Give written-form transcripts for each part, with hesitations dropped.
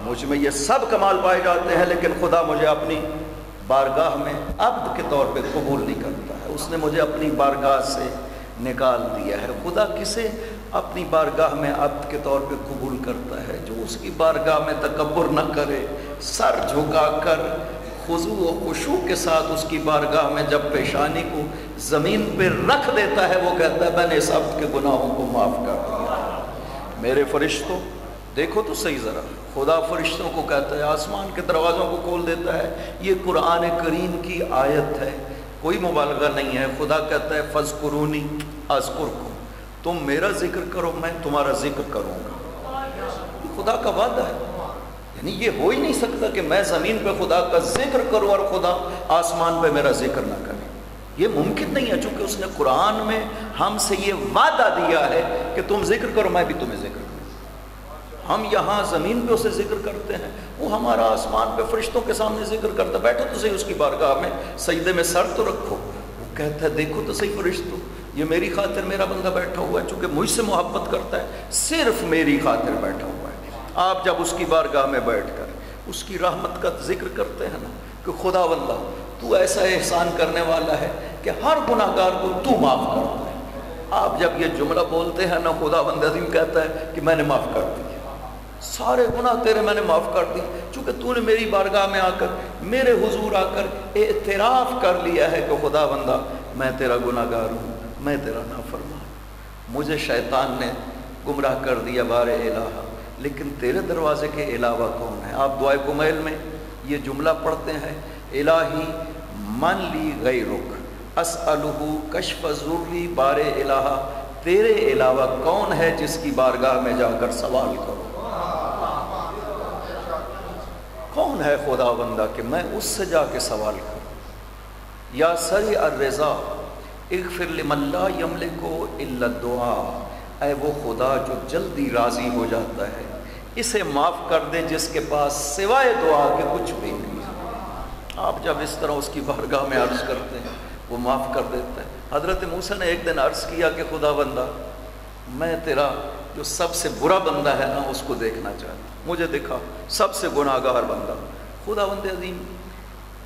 مجھ میں یہ سب کمال پائے جاتے ہیں، لیکن خدا مجھے اپنی بارگاہ میں عبد کے طور پہ قبول نہیں کرتا ہے، اس نے مجھے اپنی بارگاہ سے نکال دیا ہے۔ خدا کسے اپنی بارگاہ میں عبد کے طور پہ قبول کرتا ہے؟ جو اس کی بارگاہ میں تکبر نہ کرے، سر جھکا کر خضوع و خشوع کے ساتھ اس کی بارگاہ میں جب پیشانی کو زمین پہ رکھ دیتا ہے، وہ کہتا ہے میں نے اس عبد کے گناہوں کو معاف کر دیا۔ میرے فرشتوں دیکھو تو صحیح ذرا، خدا فرشتوں کو کہتا ہے، آسمان کے دروازوں کو کھول دیتا ہے۔ یہ قرآن کریم کی آیت ہے، کوئی مبالغہ نہیں ہے۔ خدا کہتا ہے فَاذْكُرُونِی أَذْكُرْكُمْ، تم میرا ذکر کرو میں تمہارا ذکر کروں گا۔ خدا کا وعدہ ہے، یعنی یہ ہو ہی نہیں سکتا کہ میں زمین پہ خدا کا ذکر کروں اور خدا آسمان پہ میرا ذکر نہ کرے، یہ ممکن نہیں ہے، چونکہ اس نے قرآن میں ہم سے یہ وعدہ دیا ہے کہ تم ذکر کرو میں بھی تمہیں ذکر کروں۔ ہم یہاں زمین پہ اسے ذکر کرتے ہیں، وہ ہمارا آسمان پہ فرشتوں کے سامنے ذکر کرتا ہے۔ بیٹھو تو صحیح اس کی بارگاہ میں، سجدے میں سر تو رکھو۔ وہ کہتا ہے دیکھو تو صحیح فرشتوں، یہ میری خاطر میرا بندہ بیٹھا ہوا ہے، چونکہ مجھ سے محبت کرتا ہے، صرف میری خاطر بیٹھا ہوا ہے۔ آپ جب اس کی بارگاہ میں بیٹھ کر اس کی رحمت کا ذکر کرتے ہیں نا کہ خدا بندہ تو ایسا احسان کرنے والا ہے کہ ہر گناہ گار کو تو معاف کرتا ہے، آپ جب یہ جملہ بولتے ہیں نا، خدا بند عظیم کہتا ہے کہ میں نے معاف کر دیا، سارے گناہ تیرے میں نے معاف کر دی، چونکہ تو نے میری بارگاہ میں آ کر میرے حضور آ کر اعتراف کر لیا ہے کہ خدا بندہ میں تیرا گناہ گار ہوں، میں تیرا نافرمان، مجھے شیطان نے گمراہ کر دیا بار الہ، لیکن تیرے دروازے کے علاوہ کون ہے؟ آپ دعائے کمیل میں یہ جملہ پڑھتے ہیں، الہی من لی غیرک اسألہ کشف ضری بار الہ، تیرے علاوہ کون ہے جس کی بارگاہ میں جا کر سوال کرو؟ کون ہے خدا بندہ کہ میں اس سے جا کے سوال کروں؟ یا سریع الرضا اغفر لمن لا یملک الا الدعاء، اے وہ خدا جو جلدی راضی ہو جاتا ہے، اسے معاف کر دے جس کے پاس سوائے دعا کے کچھ بھی نہیں ہے۔ آپ جب اس طرح اس کی بارگاہ میں عرض کرتے ہیں وہ معاف کر دیتا ہے۔ حضرت موسیٰ نے ایک دن عرض کیا کہ خدا بندہ میں تیرا جو سب سے برا بندہ ہے نا اس کو دیکھنا چاہتا ہوں، مجھے دکھا سب سے گناہ گار بندہ۔ خدا بند عظیم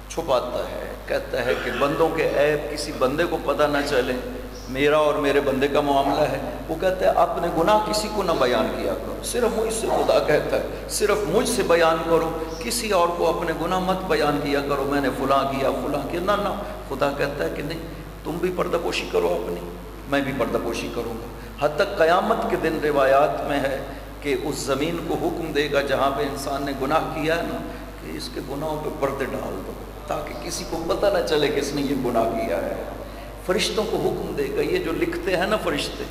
چھپاتا ہے، کہتا ہے کہ بندوں کے عیب کسی بندے کو پتہ نہ چلے، میرا اور میرے بندے کا معاملہ ہے۔ وہ کہتا ہے اپنے گناہ کسی کو نہ بیان کیا کرو، صرف مجھ سے، خدا کہتا ہے صرف مجھ سے بیان کرو، کسی اور کو اپنے گناہ مت بیان کیا کرو، میں نے فلاں کیا فلاں کیا، نہ نہ۔ خدا کہتا ہے کہ نہیں، تم بھی پردہ پوشی کرو اپنی، میں بھی پردہ پوشی کروں گا۔ حتیٰ قیامت کے دن روایات میں ہے کہ اس زمین کو حکم دے گا جہاں پہ انسان نے گناہ کیا ہے نا، کہ اس کے گناہوں پہ پردے ڈال دو تاکہ کسی کو پتہ نہ چلے کہ اس نے یہ گناہ کیا ہے۔ فرشتوں کو حکم دے گا، یہ جو لکھتے ہیں نا فرشتے،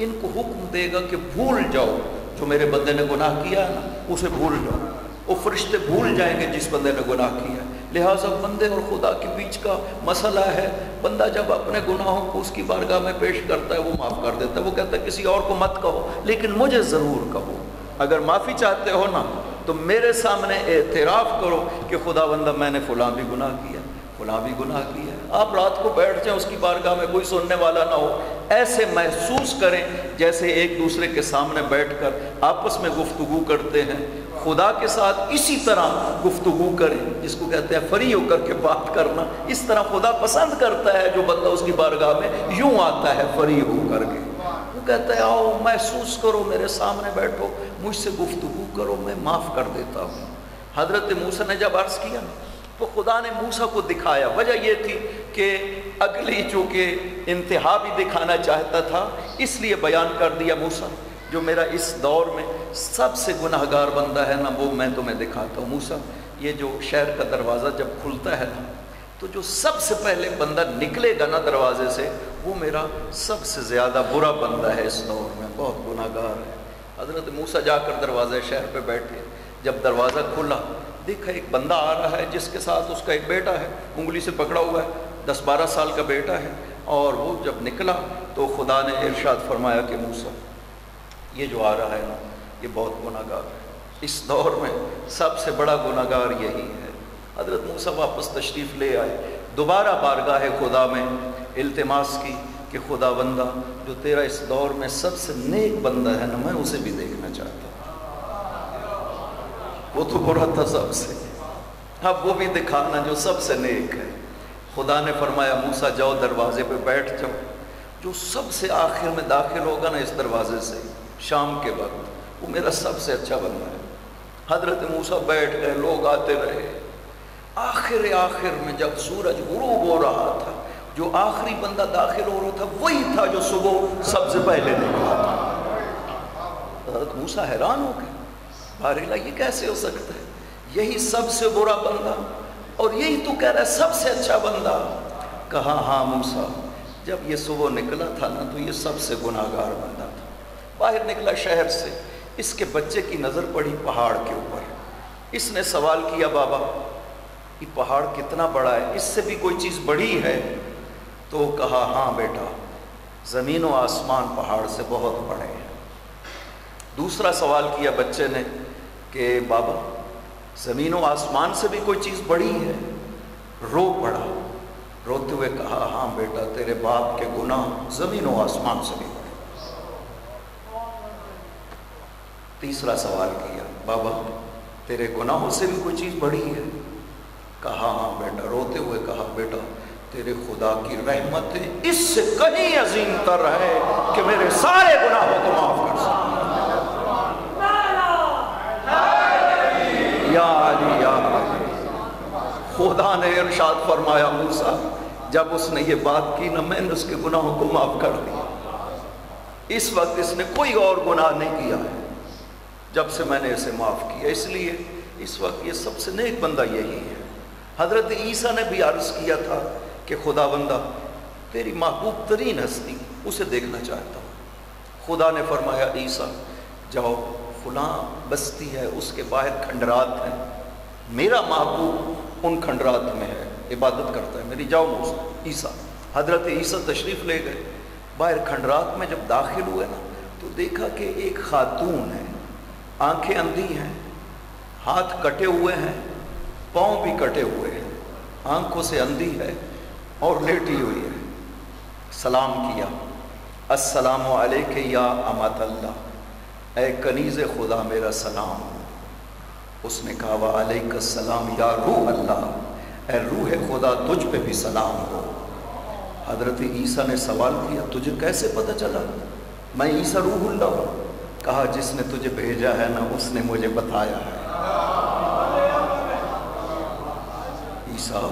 ان کو حکم دے گا کہ بھول جاؤ جو میرے بندے نے گناہ کیا ہے نا، اسے بھول جاؤ۔ وہ فرشتے بھول جائیں گے جس بندے نے گناہ کیا ہے۔ لہٰذا بندے اور خدا کے بیچ کا مسئلہ ہے، بندہ جب اپنے گناہوں کو اس کی بارگاہ میں پیش کرتا ہے وہ معاف کر دیتا ہے، وہ کہتا ہے کسی اور کو مت کہو لیکن مجھے ضرور کہو، اگر معافی چاہتے ہو نا تو میرے سامنے اعتراف کرو کہ خدا بندہ میں نے فلاں بھی گناہ کیا، فلاں بھی گناہ کیا ہے۔ آپ رات کو بیٹھ جائیں اس کی بارگاہ میں، کوئی سننے والا نہ ہو، ایسے محسوس کریں جیسے ایک دوسرے کے سامنے بیٹھ کر آپس میں گفتگو کرتے ہیں۔ خدا کے ساتھ اسی طرح گفتگو کریں، جس کو کہتے ہیں فری ہو کر کے بات کرنا۔ اس طرح خدا پسند کرتا ہے جو بندہ اس کی بارگاہ میں یوں آتا ہے فری ہو کر کے، وہ کہتا ہے آؤ محسوس کرو، میرے سامنے بیٹھو، مجھ سے گفتگو کرو، میں معاف کر دیتا ہوں۔ حضرت موسیٰ نے جب عرض کیا تو خدا نے موسیٰ کو دکھایا، وجہ یہ تھی کہ اگلی چونکہ انتہا بھی دکھانا چاہتا تھا، اس لیے بیان کر دیا موسیٰ جو میرا اس دور میں سب سے گناہ گار بندہ ہے نا وہ میں تمہیں دکھاتا ہوں۔ موسیٰ یہ جو شہر کا دروازہ جب کھلتا ہے نا تو جو سب سے پہلے بندہ نکلے گا نا دروازے سے وہ میرا سب سے زیادہ برا بندہ ہے، اس دور میں بہت گناہ گار ہے۔ حضرت موسیٰ جا کر دروازے شہر پہ بیٹھے، جب دروازہ کھلا دیکھا ایک بندہ آ رہا ہے جس کے ساتھ اس کا ایک بیٹا ہے، انگلی سے پکڑا ہوا ہے، 10-12 سال کا بیٹا ہے، اور وہ جب نکلا تو خدا نے ارشاد فرمایا کہ موسیٰ یہ جو آ رہا ہے نا یہ بہت گناہ گار ہے، اس دور میں سب سے بڑا گناہ گار یہی ہے۔ حضرت موسیٰ واپس تشریف لے آئے، دوبارہ بارگاہ خدا میں التماس کی کہ خدا بندہ جو تیرا اس دور میں سب سے نیک بندہ ہے نا میں اسے بھی دیکھنا چاہتا ہوں۔ وہ تو برا تھا سب سے، اب وہ بھی دکھانا جو سب سے نیک ہے۔ خدا نے فرمایا موسیٰ جاؤ دروازے پہ بیٹھ جاؤ، جو سب سے آخر میں داخل ہوگا نا اس دروازے سے شام کے وقت، وہ میرا سب سے اچھا بندہ ہے۔ حضرت موسیٰ بیٹھ گئے، لوگ آتے رہے۔ آخر میں جب سورج غروب ہو رہا تھا، جو آخری بندہ داخل ہو رہا تھا وہی تھا جو صبح سب سے پہلے نکلا تھا۔ حضرت موسیٰ حیران ہو گئے، بار الہ یہ کیسے ہو سکتا ہے؟ یہی سب سے برا بندہ اور یہی تو کہہ رہا ہے سب سے اچھا بندہ۔ کہا ہاں موسیٰ، جب یہ صبح نکلا تھا نا تو یہ سب سے گناہگار بندہ تھا۔ باہر نکلا شہر سے، اس کے بچے کی نظر پڑی پہاڑ کے اوپر۔ اس نے سوال کیا بابا یہ پہاڑ کتنا بڑا ہے، اس سے بھی کوئی چیز بڑی ہے؟ تو کہا ہاں بیٹا، زمین و آسمان پہاڑ سے بہت بڑے ہیں۔ دوسرا سوال کیا بچے نے کہ بابا زمین و آسمان سے بھی کوئی چیز بڑی ہے؟ رو پڑا، روتے ہوئے کہا ہاں بیٹا تیرے باپ کے گناہ زمین و آسمان سے بھی بڑے۔ تیسرا سوال کیا بابا تیرے گناہوں سے بھی کوئی چیز بڑی ہے؟ کہا ہاں بیٹا، روتے ہوئے کہا بیٹا تیرے خدا کی رحمت اس سے کہیں عظیم تر ہے کہ میرے سارے گناہوں کو معاف کر سکے۔ یا علی یا علی، خدا نے ارشاد فرمایا موسیٰ جب اس نے یہ بات کی نا میں نے اس کے گناہوں کو معاف کر دیا۔ اس وقت اس نے کوئی اور گناہ نہیں کیا ہے جب سے میں نے اسے معاف کیا، اس لیے اس وقت یہ سب سے نیک بندہ یہی ہے۔ حضرت عیسیٰ نے بھی عرض کیا تھا کہ خدا بندہ تیری محبوب ترین ہستی اسے دیکھنا چاہتا ہوں۔ خدا نے فرمایا عیسیٰ جاؤ فلاں بستی ہے اس کے باہر کھنڈرات ہیں، میرا محبوب ان کھنڈرات میں ہے، عبادت کرتا ہے میری، جاؤ موسیٰ۔ عیسیٰ حضرت عیسیٰ تشریف لے گئے، باہر کھنڈرات میں جب داخل ہوئے نا تو دیکھا کہ ایک خاتون ہے، آنکھیں اندھی ہیں، ہاتھ کٹے ہوئے ہیں، پاؤں بھی کٹے ہوئے ہیں، آنکھوں سے اندھی ہے اور لیٹی ہوئی ہے۔ سلام کیا، السلام علیک یا امۃ اللہ، اے کنیز خدا میرا سلام۔ اس نے کہا وعلیک السلام یا روح اللہ، اے روح خدا تجھ پہ بھی سلام ہو۔ حضرت عیسیٰ نے سوال کیا تجھے کیسے پتہ چلا میں عیسیٰ روح اللہ ہوں؟ کہا جس نے تجھے بھیجا ہے نا اس نے مجھے بتایا ہے۔ عیسیٰ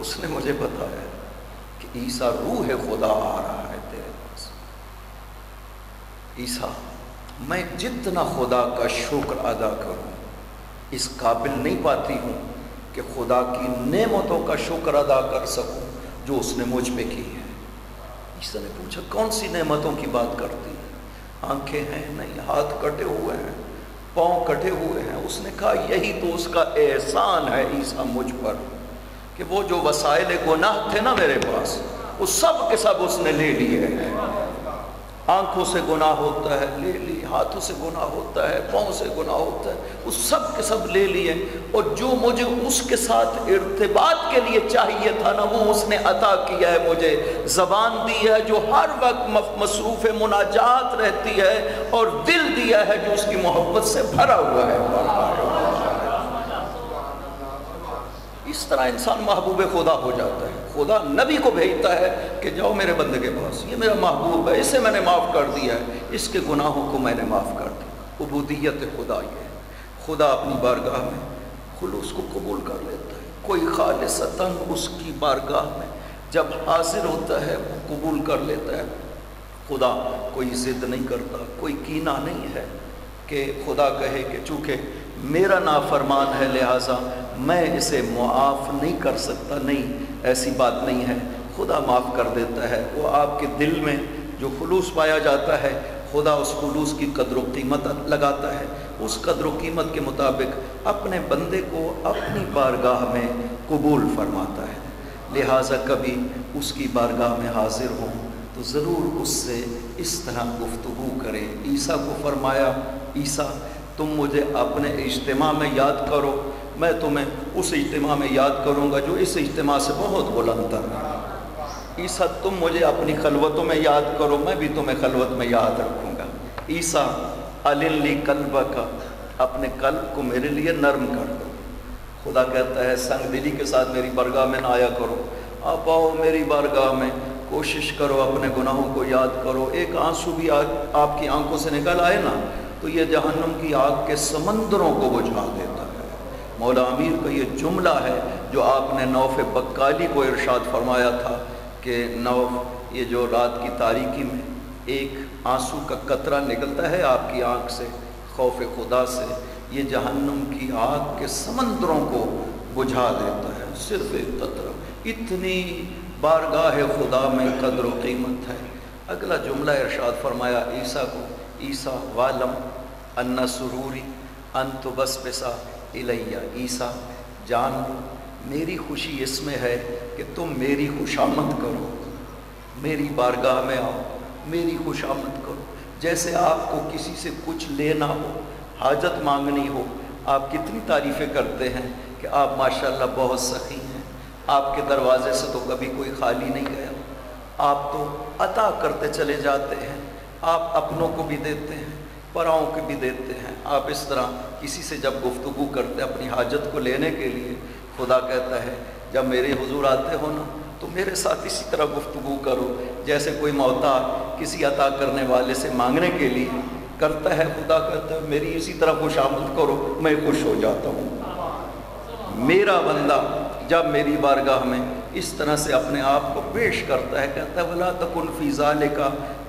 اس نے مجھے بتایا کہ عیسیٰ روح خدا آ رہا ہے تیرے پاس۔ عیسیٰ میں جتنا خدا کا شکر ادا کروں اس قابل نہیں پاتی ہوں کہ خدا کی نعمتوں کا شکر ادا کر سکوں جو اس نے مجھ پہ کی ہے۔ عیسیٰ نے پوچھا کون سی نعمتوں کی بات کرتی ہے؟ آنکھیں ہیں نہیں، ہاتھ کٹے ہوئے ہیں، پاؤں کٹے ہوئے ہیں۔ اس نے کہا یہی تو اس کا احسان ہے عیسیٰ مجھ پر کہ وہ جو وسائل گناہ تھے نا میرے پاس وہ سب کے سب اس نے لے لیے ہیں۔ آنکھوں سے گناہ ہوتا ہے لے لی، ہاتھوں سے گناہ ہوتا ہے، پاؤں سے گناہ ہوتا ہے، وہ سب کے سب لے لیے، اور جو مجھے اس کے ساتھ ارتباط کے لیے چاہیے تھا نا وہ اس نے عطا کیا ہے، مجھے زبان دی ہے جو ہر وقت مصروف مناجات رہتی ہے، اور دل دیا ہے جو اس کی محبت سے بھرا ہوا ہے۔ اس طرح انسان محبوب خدا ہو جاتا ہے۔ خدا نبی کو بھیجتا ہے کہ جاؤ میرے بندے کے پاس، یہ میرا محبوب ہے، اسے میں نے معاف کر دیا ہے، اس کے گناہوں کو میں نے معاف کر دیا۔ عبودیت خدا یہ ہے، خدا اپنی بارگاہ میں خلوص کو قبول کر لیتا ہے۔ کوئی خالصتاً اس کی بارگاہ میں جب حاضر ہوتا ہے وہ قبول کر لیتا ہے۔ خدا کوئی ضد نہیں کرتا، کوئی کینہ نہیں ہے کہ خدا کہے کہ چونکہ میرا نافرمان ہے لہٰذا میں اسے معاف نہیں کر سکتا، نہیں، ایسی بات نہیں ہے۔ خدا معاف کر دیتا ہے۔ وہ آپ کے دل میں جو خلوص پایا جاتا ہے خدا اس خلوص کی قدر و قیمت لگاتا ہے، اس قدر و قیمت کے مطابق اپنے بندے کو اپنی بارگاہ میں قبول فرماتا ہے۔ لہٰذا کبھی اس کی بارگاہ میں حاضر ہوں تو ضرور اس سے اس طرح گفتگو کریں۔ عیسیٰ کو فرمایا عیسیٰ تم مجھے اپنے اجتماع میں یاد کرو، میں تمہیں اس اجتماع میں یاد کروں گا جو اس اجتماع سے بہت بلند تر ہے۔ عیسیٰ تم مجھے اپنی خلوتوں میں یاد کرو، میں بھی تمہیں خلوت میں یاد رکھوں گا۔ عیسیٰ علن لی قلبک اپنے قلب کو میرے لیے نرم کر دو۔ خدا کہتا ہے سنگ دلی کے ساتھ میری بارگاہ میں نہ آیا کرو، آپ آؤ میری بارگاہ میں، کوشش کرو اپنے گناہوں کو یاد کرو۔ ایک آنسو بھی آپ کی آنکھوں سے نکل آئے نا تو یہ جہنم کی آگ کے سمندروں کو بجھا دیتا ہے۔ مولا امیر کا یہ جملہ ہے جو آپ نے نوف بقالی کو ارشاد فرمایا تھا کہ نوف، یہ جو رات کی تاریکی میں ایک آنسو کا قطرہ نکلتا ہے آپ کی آنکھ سے خوف خدا سے، یہ جہنم کی آگ کے سمندروں کو بجھا دیتا ہے، صرف ایک قطرہ۔ اتنی بارگاہ خدا میں قدر و قیمت ہے۔ اگلا جملہ ارشاد فرمایا عیسیٰ کو، عیسیٰ والم ان سروری انت بسبسا الیہ، عیسیٰ جان لو میری خوشی اس میں ہے کہ تم میری خوشامد کرو، میری بارگاہ میں آؤ، میری خوشامد کرو۔ جیسے آپ کو کسی سے کچھ لینا ہو، حاجت مانگنی ہو، آپ کتنی تعریفیں کرتے ہیں کہ آپ ماشاءاللہ بہت سخی ہیں، آپ کے دروازے سے تو کبھی کوئی خالی نہیں گیا، آپ تو عطا کرتے چلے جاتے ہیں، آپ اپنوں کو بھی دیتے ہیں، پراؤں کو بھی دیتے ہیں۔ آپ اس طرح کسی سے جب گفتگو کرتے اپنی حاجت کو لینے کے لیے، خدا کہتا ہے جب میرے حضور آتے ہو نا تو میرے ساتھ اسی طرح گفتگو کرو جیسے کوئی محتاج کسی عطا کرنے والے سے مانگنے کے لیے کرتا ہے۔ خدا کہتا ہے میری اسی طرح خوش آمد کرو، میں خوش ہو جاتا ہوں۔ میرا بندہ جب میری بارگاہ میں اس طرح سے اپنے آپ کو پیش کرتا ہے، کہتا ہے وَلَا تَكُنْ فِي ذَلِكَ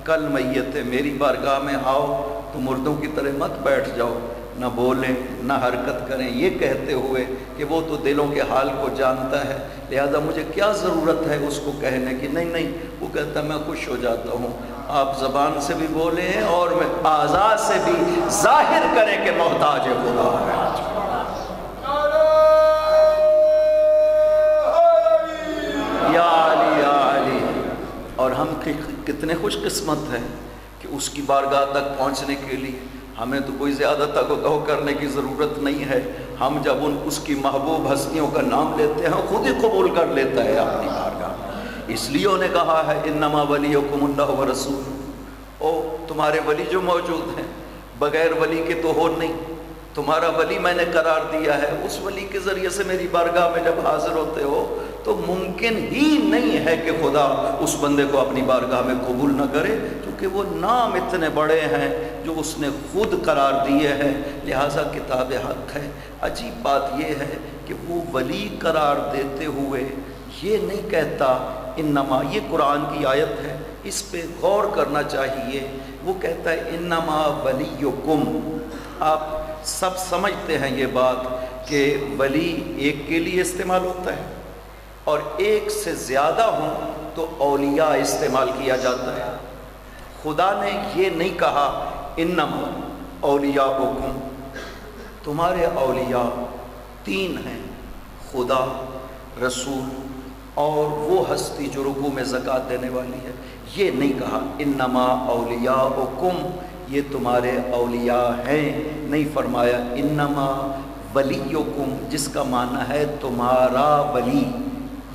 كَالْمَيِّتِ، میری بارگاہ میں آؤ تو مردوں کی طرح مت بیٹھ جاؤ، نہ بولیں نہ حرکت کریں، یہ کہتے ہوئے کہ وہ تو دلوں کے حال کو جانتا ہے، لہذا مجھے کیا ضرورت ہے اس کو کہنے کی۔ نہیں، وہ کہتا ہے میں خوش ہو جاتا ہوں، آپ زبان سے بھی بولیں اور میں اعضاء سے بھی ظاہر کریں کہ محتاج خدا ہے۔ یا علی یا علی، اور ہم کتنے خوش قسمت ہیں کہ اس کی بارگاہ تک پہنچنے کے لیے ہمیں تو کوئی زیادہ تگ و دو کرنے کی ضرورت نہیں ہے۔ ہم جب اس کی محبوب ہستیوں کا نام لیتے ہیں خود ہی قبول کر لیتا ہے اپنی بارگاہ۔ اس لیے انہیں کہا ہے انما ولیکم اللہ ورسول، او تمہارے ولی جو موجود ہیں بغیر ولی کے تو ہو نہیں، تمہارا ولی میں نے قرار دیا ہے، اس ولی کے ذریعے سے میری بارگاہ میں جب حاضر ہوتے ہو تو ممکن ہی نہیں ہے کہ خدا اس بندے کو اپنی بارگاہ میں قبول نہ کرے، کیونکہ وہ نام اتنے بڑے ہیں جو اس نے خود قرار دیے ہیں، لہٰذا کتاب حق ہے۔ عجیب بات یہ ہے کہ وہ ولی قرار دیتے ہوئے یہ نہیں کہتا انما، یہ قرآن کی آیت ہے اس پہ غور کرنا چاہیے، وہ کہتا ہے انما ولیکم۔ آپ سب سمجھتے ہیں یہ بات کہ ولی ایک کے لیے استعمال ہوتا ہے اور ایک سے زیادہ ہوں تو اولیاء استعمال کیا جاتا ہے۔ خدا نے یہ نہیں کہا انما اولیاءکم، تمہارے اولیاء تین ہیں، خدا، رسول اور وہ ہستی جو رکوع میں زکوٰۃ دینے والی ہے۔ یہ نہیں کہا انما اولیاءکم یہ تمہارے اولیاء ہیں، نہیں فرمایا انما ولیکم جس کا معنی ہے تمہارا ولی،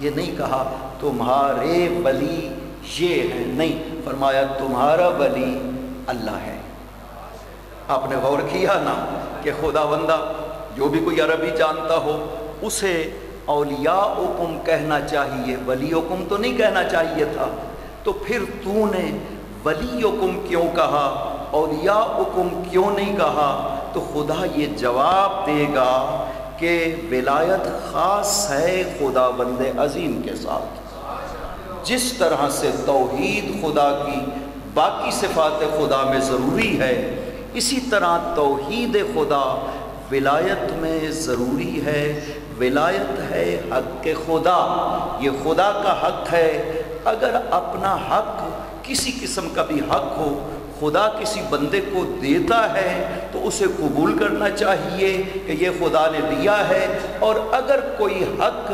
یہ نہیں کہا تمہارے ولی یہ ہیں، نہیں فرمایا تمہارا ولی اللہ ہے۔ آپ نے غور کیا نا کہ خدا بندہ جو بھی کوئی عربی جانتا ہو اسے اولیاءکم کہنا چاہیے، ولیکم تو نہیں کہنا چاہیے تھا، تو پھر تو نے ولیکم کیوں کہا، اولیاءکم کیوں نہیں کہا؟ تو خدا یہ جواب دے گا کہ ولایت خاص ہے خدا بند عظیم کے ساتھ۔ جس طرح سے توحید خدا کی باقی صفات خدا میں ضروری ہے، اسی طرح توحید خدا ولایت میں ضروری ہے۔ ولایت ہے حق خدا، یہ خدا کا حق ہے۔ اگر اپنا حق کسی قسم کا بھی حق ہو خدا کسی بندے کو دیتا ہے تو اسے قبول کرنا چاہیے کہ یہ خدا نے دیا ہے، اور اگر کوئی حق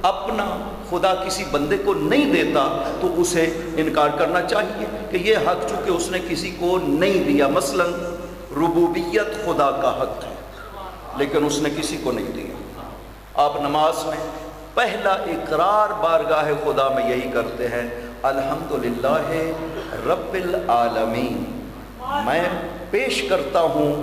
اپنا خدا کسی بندے کو نہیں دیتا تو اسے انکار کرنا چاہیے کہ یہ حق چونکہ اس نے کسی کو نہیں دیا۔ مثلا ربوبیت خدا کا حق ہے لیکن اس نے کسی کو نہیں دیا۔ آپ نماز میں پہلا اقرار بارگاہ خدا میں یہی کرتے ہیں الحمدللہ رب العالمین، میں پیش کرتا ہوں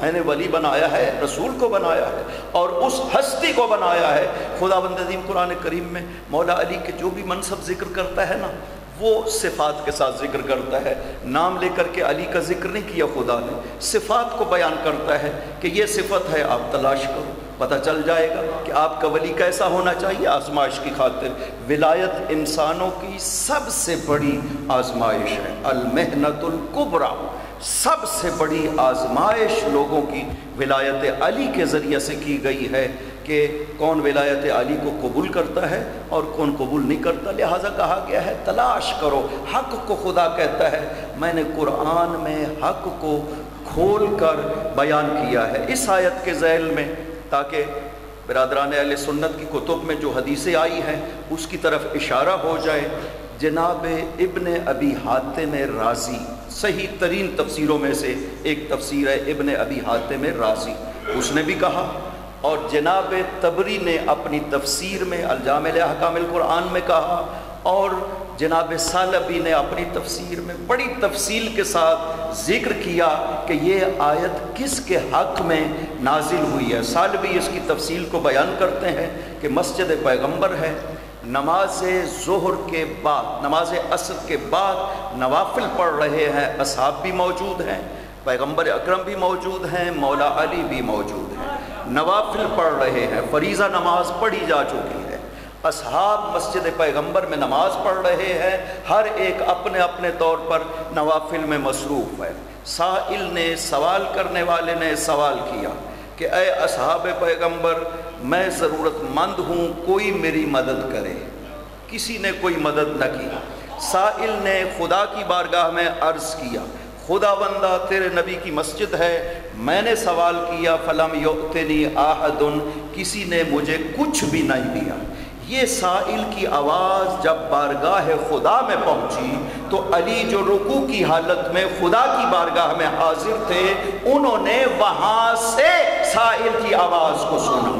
میں نے ولی بنایا ہے، رسول کو بنایا ہے اور اس ہستی کو بنایا ہے۔ خداوند عظیم قرآن کریم میں مولا علی کے جو بھی منصب ذکر کرتا ہے نا، وہ صفات کے ساتھ ذکر کرتا ہے، نام لے کر کے علی کا ذکر نہیں کیا خدا نے، صفات کو بیان کرتا ہے کہ یہ صفت ہے، آپ تلاش کرو، پتہ چل جائے گا کہ آپ کا ولی کیسا ہونا چاہیے۔ آزمائش کی خاطر ولایت انسانوں کی سب سے بڑی آزمائش ہے، المحنت الکبریٰ، سب سے بڑی آزمائش لوگوں کی ولایت علی کے ذریعے سے کی گئی ہے کہ کون ولایت علی کو قبول کرتا ہے اور کون قبول نہیں کرتا۔ لہٰذا کہا گیا ہے تلاش کرو، حق کو خدا کہتا ہے میں نے قرآن میں حق کو کھول کر بیان کیا ہے اس آیت کے ذیل میں، تاکہ برادران اہل سنت کی کتب میں جو حدیثیں آئی ہیں اس کی طرف اشارہ ہو جائے۔ جناب ابن ابی حاتم رازی، صحیح ترین تفسیروں میں سے ایک تفسیر ہے ابن ابی حاتم رازی، اس نے بھی کہا، اور جناب طبری نے اپنی تفسیر میں الجامع لاحکام القرآن میں کہا، اور جناب ثعلبی نے اپنی تفسیر میں بڑی تفصیل کے ساتھ ذکر کیا کہ یہ آیت کس کے حق میں نازل ہوئی ہے۔ ثعلبی اس کی تفصیل کو بیان کرتے ہیں کہ مسجد پیغمبر ہے، نماز ظہر کے بعد، نماز عصر کے بعد نوافل پڑھ رہے ہیں، اصحاب بھی موجود ہیں، پیغمبر اکرم بھی موجود ہیں، مولا علی بھی موجود ہیں، نوافل پڑھ رہے ہیں، فریضہ نماز پڑھی جا چکی ہے، اصحاب مسجد پیغمبر میں نماز پڑھ رہے ہیں، ہر ایک اپنے اپنے طور پر نوافل میں مصروف ہے۔ سائل نے، سوال کرنے والے نے سوال کیا کہ اے اصحاب پیغمبر، میں ضرورت مند ہوں، کوئی میری مدد کرے۔ کسی نے کوئی مدد نہ کی۔ سائل نے خدا کی بارگاہ میں عرض کیا، خداوندہ تیرے نبی کی مسجد ہے، میں نے سوال کیا فلم یؤتنی احد، کسی نے مجھے کچھ بھی نہیں دیا۔ یہ سائل کی آواز جب بارگاہ خدا میں پہنچی تو علی جو رکوع کی حالت میں خدا کی بارگاہ میں حاضر تھے، انہوں نے وہاں سے سائل کی آواز کو سنا۔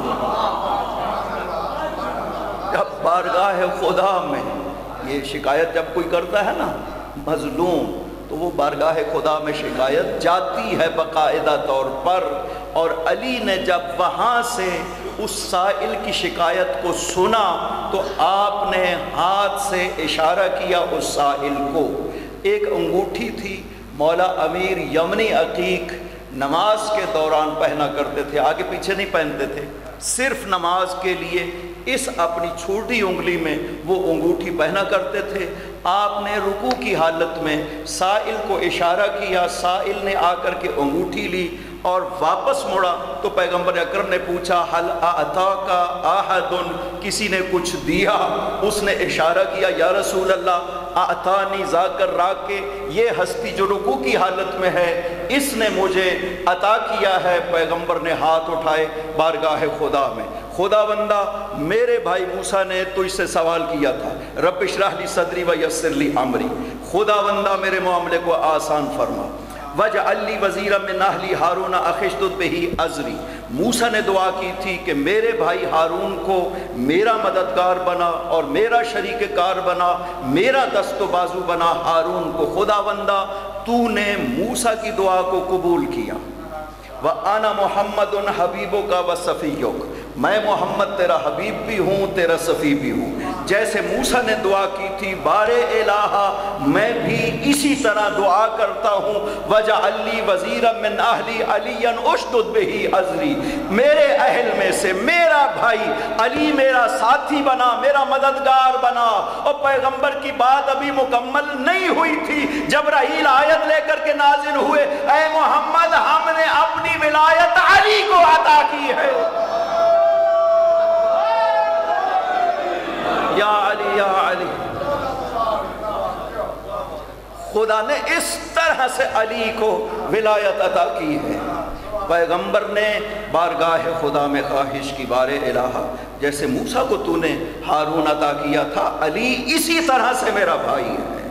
جب بارگاہ خدا میں یہ شکایت جب کوئی کرتا ہے نا مظلوم، تو وہ بارگاہ خدا میں شکایت جاتی ہے باقاعدہ طور پر، اور علی نے جب وہاں سے اس سائل کی شکایت کو سنا تو آپ نے ہاتھ سے اشارہ کیا اس سائل کو۔ ایک انگوٹھی تھی، مولا امیر یمنی عقیق نماز کے دوران پہنا کرتے تھے، آگے پیچھے نہیں پہنتے تھے، صرف نماز کے لیے اس اپنی چھوٹی انگلی میں وہ انگوٹھی پہنا کرتے تھے۔ آپ نے رکوع کی حالت میں سائل کو اشارہ کیا، سائل نے آ کر کے انگوٹھی لی اور واپس مڑا تو پیغمبر اکرم نے پوچھا حل اعطاک احد، کسی نے کچھ دیا؟ اس نے اشارہ کیا یا رسول اللہ اعطانی ذاک الراکع، یہ ہستی جو رکوع کی حالت میں ہے اس نے مجھے عطا کیا ہے۔ پیغمبر نے ہاتھ اٹھائے بارگاہ خدا میں، خداوندہ میرے بھائی موسیٰ نے تجھ سے سوال کیا تھا، رب اشرح لی صدری ویسر لی امری، خداوندہ میرے معاملے کو آسان فرما، وَاجْعَلْ لِي وَزِيرًا مِّنْ أَهْلِي هَارُونَ أَخِشْدُدْ بِهِ أَزْرِي۔ موسیٰ نے دعا کی تھی کہ میرے بھائی ہارون کو میرا مددگار بنا اور میرا شریک کار بنا، میرا دست و بازو بنا ہارون کو۔ خداوندہ تو نے موسیٰ کی دعا کو قبول کیا۔ وَأَنَا مُحَمَّدٌ حَبِيبُكَ وَصَفِيُّكَ، میں محمد تیرا حبیب بھی ہوں، تیرا صفی بھی ہوں۔ جیسے موسیٰ نے دعا کی تھی بارے الہ، میں بھی اسی طرح دعا کرتا ہوں، وَاجْعَلْ لِي وَزِيرًا مِّنْ أَهْلِي عَلِيًّا أُشْدُدْ بِهِ أَزْرِي، میرے اہل میں سے میرا بھائی علی میرا ساتھی بنا، میرا مددگار بنا۔ اور پیغمبر کی بات ابھی مکمل نہیں ہوئی تھی، جبرائیل آیت لے کر کے نازل ہوئے، اے محمد ہم نے اپنی ولایت علی کو عطا کی ہے۔ یا علی یا علی، خدا نے اس طرح سے علی کو ولایت عطا کی ہے۔ پیغمبر نے بارگاہ خدا میں خواہش کی، بارے الہ جیسے موسیٰ کو تو نے ہارون عطا کیا تھا، علی اسی طرح سے میرا بھائی ہے۔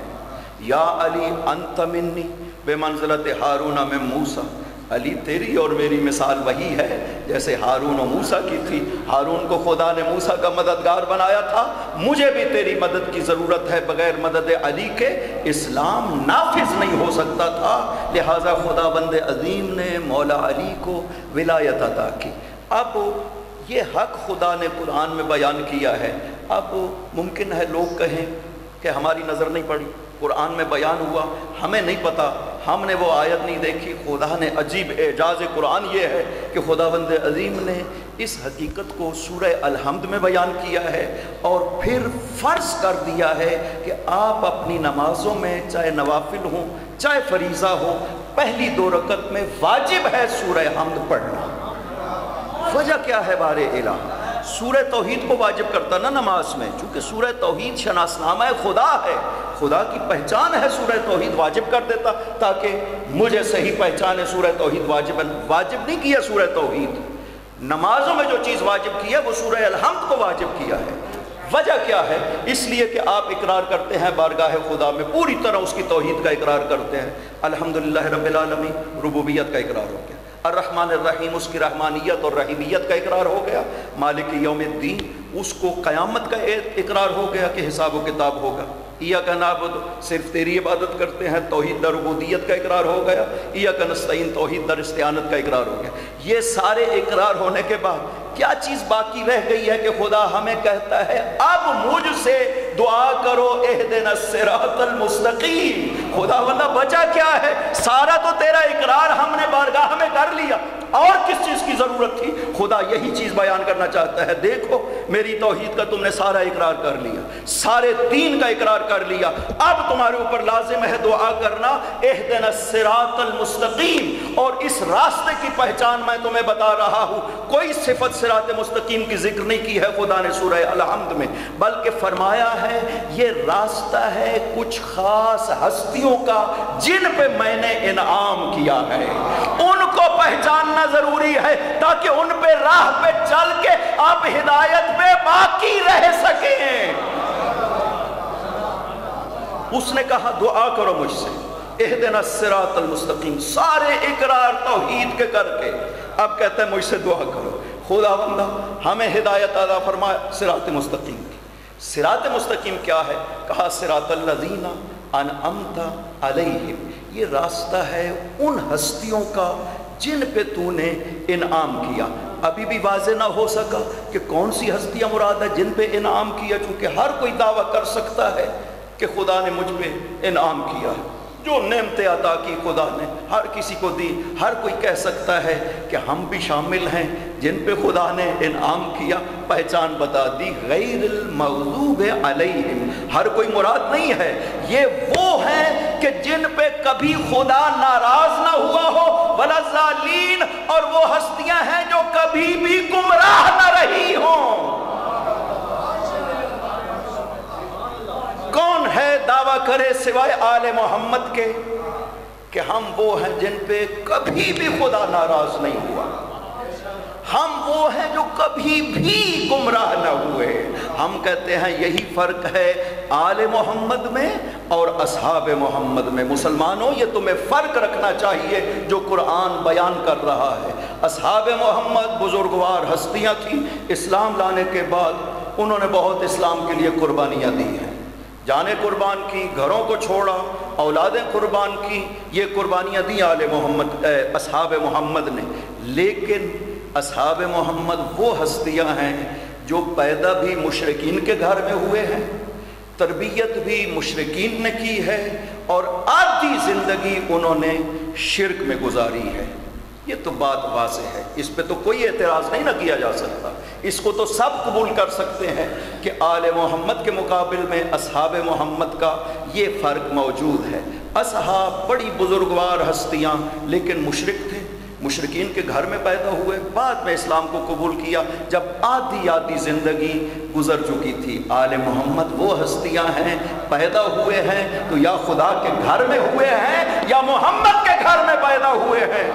یا علی انت منی بے منزلت ہارون من موسیٰ، علی تیری اور میری مثال وہی ہے جیسے ہارون و موسیٰ کی تھی. ہارون کو خدا نے موسیٰ کا مددگار بنایا تھا. مجھے بھی تیری مدد کی ضرورت ہے. بغیر مدد علی کے اسلام نافذ نہیں ہو سکتا تھا. لہٰذا خدا بند عظیم نے مولا علی کو ولایت عطا کی. اب یہ حق خدا نے قرآن میں بیان کیا ہے. اب ممکن ہے لوگ کہیں کہ ہماری نظر نہیں پڑی، قرآن میں بیان ہوا، ہمیں نہیں پتہ، ہم نے وہ آیت نہیں دیکھی. خدا نے عجیب اعجاز قرآن یہ ہے کہ خدا بند عظیم نے اس حقیقت کو سورہ الحمد میں بیان کیا ہے اور پھر فرض کر دیا ہے کہ آپ اپنی نمازوں میں چاہے نوافل ہوں چاہے فریضہ ہو، پہلی 2 رکعت میں واجب ہے سورہ حمد پڑھنا. وجہ کیا ہے بارے الہ؟ سورہ توحید کو واجب کرتا نا نماز میں، چونکہ سورہ توحید شناسنامہ خدا ہے، خدا کی پہچان ہے. سورہ توحید واجب کر دیتا تاکہ مجھے صحیح پہچانے. سورہ توحید واجب نہیں کیا. سورہ توحید نمازوں میں جو چیز واجب کی ہے وہ سورہ الحمد کو واجب کیا ہے. وجہ کیا ہے؟ اس لیے کہ آپ اقرار کرتے ہیں بارگاہ خدا میں، پوری طرح اس کی توحید کا اقرار کرتے ہیں. الحمدللہ رب العالمین ربوبیت کا اقرار ہو گیا. الرحمن الرحیم اس کی رحمانیت اور رحیمیت کا اقرار ہو گیا. مالک یوم الدین اس کو قیامت کا اقرار ہو گیا کہ حساب و کتاب ہوگا. ایاک نعبد صرف تیری عبادت کرتے ہیں، توحید در ربوبیت کا اقرار ہو گیا. ایاک نستعین توحید در استعانت کا اقرار ہو گیا. یہ سارے اقرار ہونے کے بعد کیا چیز باقی رہ گئی ہے کہ خدا ہمیں کہتا ہے اب مجھ سے دعا کرو اہدنا الصراط المستقیم. خدا بندہ بچا کیا ہے؟ سارا تو تیرا اقرار ہم نے بارگاہ میں کر لیا، اور کس چیز کی ضرورت تھی؟ خدا یہی چیز بیان کرنا چاہتا ہے. دیکھو میری توحید کا تم نے سارا اقرار کر لیا، سارے دین کا اقرار کر لیا، اب تمہارے اوپر لازم ہے دعا کرنا اہدنا الصراط المستقیم. اور اس راستے کی پہچان میں تمہیں بتا رہا ہوں. کوئی صفت صراط مستقیم کی ذکر نہیں کی ہے خدا نے سورہ الحمد میں، بلکہ فرمایا ہے یہ راستہ ہے کچھ خاص ہستیوں کا جن پہ میں نے انعام کیا ہے. ان کو پہچاننا ضروری ہے تاکہ ان پہ راہ پہ چل کے آپ ہدایت پہ باقی رہ سکیں. اس نے کہا دعا کرو مجھ سے اہدنا الصراط المستقیم. سارے اقرار توحید کے کر کے اب کہتے ہیں مجھ سے دعا کرو. خدا بندہ ہمیں ہدایت عطا فرمائے صراط مستقیم کی. صراط مستقیم کیا ہے؟ کہا صراط الذین انعمت علیہم. یہ راستہ ہے ان ہستیوں کا جن پہ تو نے انعام کیا. ابھی بھی واضح نہ ہو سکا کہ کون سی ہستیاں مراد ہے جن پہ انعام کیا، چونکہ ہر کوئی دعویٰ کر سکتا ہے کہ خدا نے مجھ پہ انعام کیا ہے. جو نعمتیں عطا کی خدا نے ہر کسی کو دی. ہر کوئی کہہ سکتا ہے کہ ہم بھی شامل ہیں جن پہ خدا نے انعام کیا. پہچان بتا دی غیر المغضوب علیہم. ہر کوئی مراد نہیں ہے، یہ وہ ہیں کہ جن پہ کبھی خدا ناراض نہ ہوا ہو، ولا الضالین، اور وہ ہستیاں ہیں جو کبھی بھی گمراہ نہ رہی ہوں. کون ہے دعویٰ کرے سوائے آل محمد کے کہ ہم وہ ہیں جن پہ کبھی بھی خدا ناراض نہیں ہوا. ہم وہ ہیں جو کبھی بھی گمراہ نہ ہوئے. ہم کہتے ہیں یہی فرق ہے آل محمد میں اور اصحاب محمد میں. مسلمانوں یہ تمہیں فرق رکھنا چاہیے جو قرآن بیان کر رہا ہے. اصحاب محمد بزرگوار ہستیاں تھیں. اسلام لانے کے بعد انہوں نے بہت اسلام کے لیے قربانیاں دی ہیں. جانیں قربان کی، گھروں کو چھوڑا، اولادیں قربان کی. یہ قربانیاں دی آل محمد اصحاب محمد نے. لیکن اصحاب محمد وہ ہستیاں ہیں جو پیدا بھی مشرکین کے گھر میں ہوئے ہیں، تربیت بھی مشرکین نے کی ہے، اور آدھی زندگی انہوں نے شرک میں گزاری ہے. یہ تو بات واضح ہے، اس پہ تو کوئی اعتراض نہیں نہ کیا جا سکتا. اس کو تو سب قبول کر سکتے ہیں کہ آل محمد کے مقابل میں اصحاب محمد کا یہ فرق موجود ہے. اصحاب بڑی بزرگوار ہستیاں لیکن مشرک تھے، مشرکین کے گھر میں پیدا ہوئے، بعد میں اسلام کو قبول کیا جب آدھی زندگی گزر چکی تھی. آل محمد وہ ہستیاں ہیں پیدا ہوئے ہیں تو یا خدا کے گھر میں ہوئے ہیں یا محمد کے گھر میں پیدا ہوئے ہیں.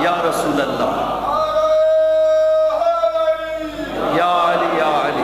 یا رسول اللہ، یا علی، یا علی.